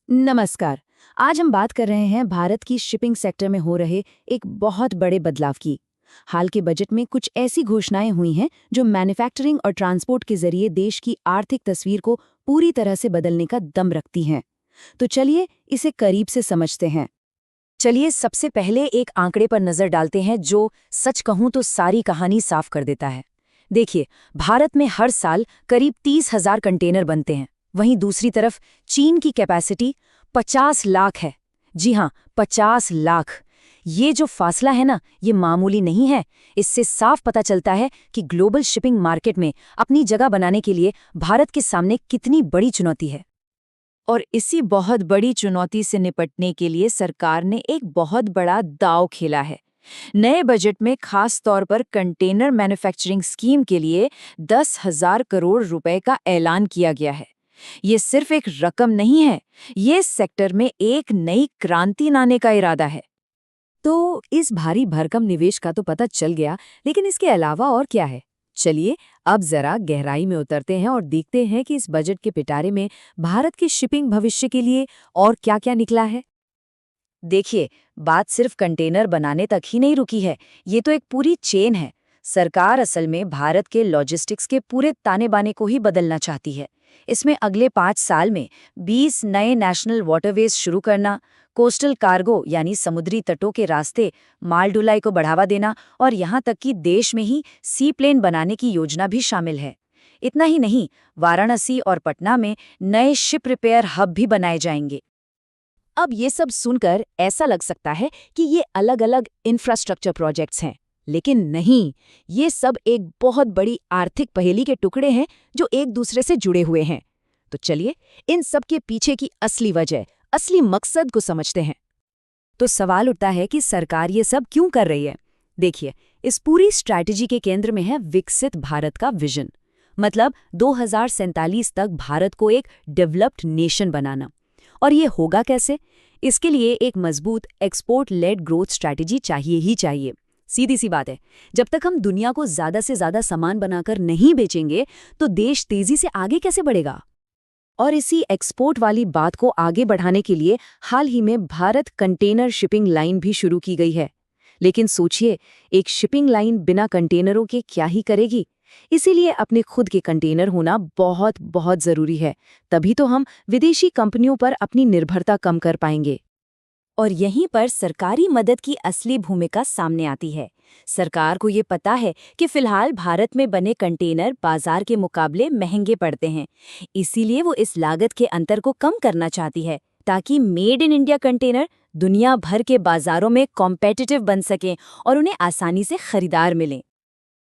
नमस्कार। आज हम बात कर रहे हैं भारत की शिपिंग सेक्टर में हो रहे एक बहुत बड़े बदलाव की। हाल के बजट में कुछ ऐसी घोषणाएं हुई हैं जो मैन्युफैक्चरिंग और ट्रांसपोर्ट के जरिए देश की आर्थिक तस्वीर को पूरी तरह से बदलने का दम रखती हैं। तो चलिए इसे करीब से समझते हैं। चलिए सबसे पहले एक आंकड़े पर नजर डालते हैं जो सच कहूं तो सारी कहानी साफ कर देता है। देखिए, भारत में हर साल करीब 30,000 कंटेनर बनते हैं। वहीं दूसरी तरफ चीन की कैपेसिटी 50 लाख है। जी हाँ, 50 लाख। ये जो फासला है ना, ये मामूली नहीं है। इससे साफ पता चलता है कि ग्लोबल शिपिंग मार्केट में अपनी जगह बनाने के लिए भारत के सामने कितनी बड़ी चुनौती है। और इसी बहुत बड़ी चुनौती से निपटने के लिए सरकार ने एक बहुत बड़ा दांव खेला है। नए बजट में खास तौर पर कंटेनर मैन्युफैक्चरिंग स्कीम के लिए 10,000 करोड़ रुपए का ऐलान किया गया है। ये सिर्फ एक रकम नहीं है, ये सेक्टर में एक नई क्रांति लाने का इरादा है। तो इस भारी भरकम निवेश का तो पता चल गया, लेकिन इसके अलावा और क्या है? चलिए अब जरा गहराई में उतरते हैं और देखते हैं कि इस बजट के पिटारे में भारत की शिपिंग भविष्य के लिए और क्या-क्या निकला है। देखिए, बात सिर्फ कंटेनर बनाने तक ही नहीं रुकी है, ये तो एक पूरी चेन है। सरकार असल में भारत के लॉजिस्टिक्स के पूरे ताने-बाने को ही बदलना चाहती है। इसमें अगले 5 साल में 20 नए नेशनल वाटरवेज शुरू करना, कोस्टल कार्गो यानी समुद्री तटों के रास्ते माल ढुलाई को बढ़ावा देना और यहाँ तक कि देश में ही सी प्लेन बनाने की योजना भी शामिल है। इतना ही नहीं, वाराणसी और पटना में नए शिप रिपेयर हब भी बनाए जाएंगे। अब ये सब सुनकर ऐसा लग सकता है कि ये अलग-अलग इंफ्रास्ट्रक्चर प्रोजेक्ट्स हैं, लेकिन नहीं, ये सब एक बहुत बड़ी आर्थिक पहेली के टुकड़े हैं जो एक दूसरे से जुड़े हुए हैं। तो चलिए इन सब के पीछे की असली वजह, असली मकसद को समझते हैं। तो सवाल उठता है कि सरकार ये सब क्यों कर रही है? देखिए, इस पूरी स्ट्रैटेजी के केंद्र में है विकसित भारत का विजन। मतलब 2047 तक भारत को एक डेवलप्ड नेशन बनाना। और ये होगा कैसे? इसके लिए एक मजबूत एक्सपोर्ट लेड ग्रोथ स्ट्रैटेजी चाहिए ही चाहिए। सीधी सी बात है, जब तक हम दुनिया को ज्यादा से ज्यादा सामान बनाकर नहीं बेचेंगे तो देश तेजी से आगे कैसे बढ़ेगा? और इसी एक्सपोर्ट वाली बात को आगे बढ़ाने के लिए हाल ही में भारत कंटेनर शिपिंग लाइन भी शुरू की गई है। लेकिन सोचिए, एक शिपिंग लाइन बिना कंटेनरों के क्या ही करेगी? इसीलिए अपने खुद के कंटेनर होना बहुत बहुत जरूरी है। तभी तो हम विदेशी कंपनियों पर अपनी निर्भरता कम कर पाएंगे। और यहीं पर सरकारी मदद की असली भूमिका सामने आती है। सरकार को ये पता है कि फिलहाल भारत में बने कंटेनर बाजार के मुकाबले महंगे पड़ते हैं। इसीलिए वो इस लागत के अंतर को कम करना चाहती है, ताकि मेड इन इंडिया कंटेनर दुनिया भर के बाजारों में कॉम्पिटिटिव बन सकें और उन्हें आसानी से खरीदार मिलें।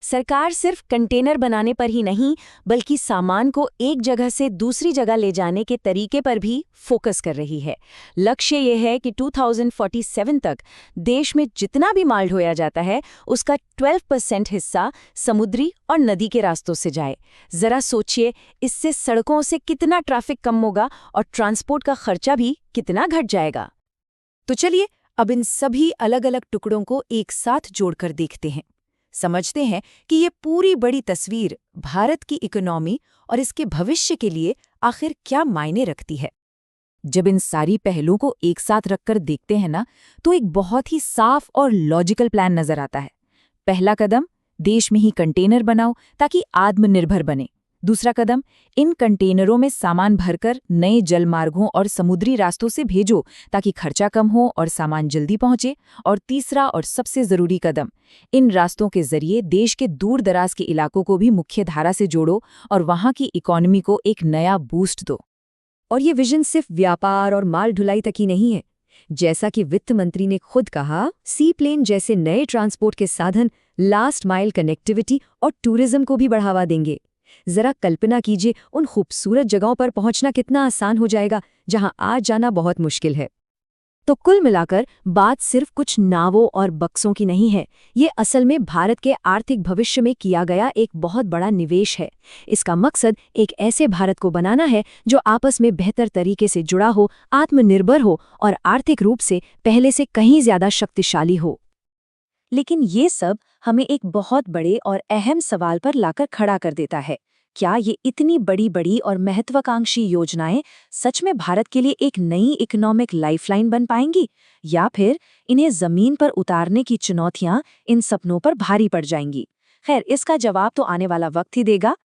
सरकार सिर्फ कंटेनर बनाने पर ही नहीं, बल्कि सामान को एक जगह से दूसरी जगह ले जाने के तरीके पर भी फोकस कर रही है। लक्ष्य ये है कि 2047 तक देश में जितना भी माल ढोया जाता है, उसका 12% हिस्सा समुद्री और नदी के रास्तों से जाए। जरा सोचिए, इससे सड़कों से कितना ट्रैफिक कम होगा और ट्रांसपोर्ट का खर्चा भी कितना घट जाएगा। तो चलिए अब इन सभी अलग अलग टुकड़ों को एक साथ जोड़कर देखते हैं। समझते हैं कि ये पूरी बड़ी तस्वीर भारत की इकोनॉमी और इसके भविष्य के लिए आखिर क्या मायने रखती है। जब इन सारी पहलुओं को एक साथ रखकर देखते हैं ना, तो एक बहुत ही साफ और लॉजिकल प्लान नजर आता है। पहला कदम, देश में ही कंटेनर बनाओ ताकि आत्मनिर्भर बने। दूसरा कदम, इन कंटेनरों में सामान भरकर नए जलमार्गों और समुद्री रास्तों से भेजो ताकि खर्चा कम हो और सामान जल्दी पहुंचे। और तीसरा और सबसे जरूरी कदम, इन रास्तों के जरिए देश के दूर दराज के इलाकों को भी मुख्य धारा से जोड़ो और वहां की इकोनॉमी को एक नया बूस्ट दो। और ये विजन सिर्फ व्यापार और माल ढुलाई तक ही नहीं है। जैसा कि वित्त मंत्री ने खुद कहा, सी प्लेन जैसे नए ट्रांसपोर्ट के साधन लास्ट माइल कनेक्टिविटी और टूरिज्म को भी बढ़ावा देंगे। जरा कल्पना कीजिए, उन खूबसूरत जगहों पर पहुंचना कितना आसान हो जाएगा जहां आज जाना बहुत मुश्किल है। तो कुल मिलाकर बात सिर्फ कुछ नावों और बक्सों की नहीं है, ये असल में भारत के आर्थिक भविष्य में किया गया एक बहुत बड़ा निवेश है। इसका मकसद एक ऐसे भारत को बनाना है जो आपस में बेहतर तरीके से जुड़ा हो, आत्मनिर्भर हो और आर्थिक रूप से पहले से कहीं ज्यादा शक्तिशाली हो। लेकिन ये सब हमें एक बहुत बड़े और अहम सवाल पर लाकर खड़ा कर देता है क्या ये इतनी बड़ी बड़ी और महत्वाकांक्षी योजनाएं सच में भारत के लिए एक नई इकोनॉमिक लाइफलाइन बन पाएंगी, या फिर इन्हें जमीन पर उतारने की चुनौतियां इन सपनों पर भारी पड़ जाएंगी? खैर, इसका जवाब तो आने वाला वक्त ही देगा।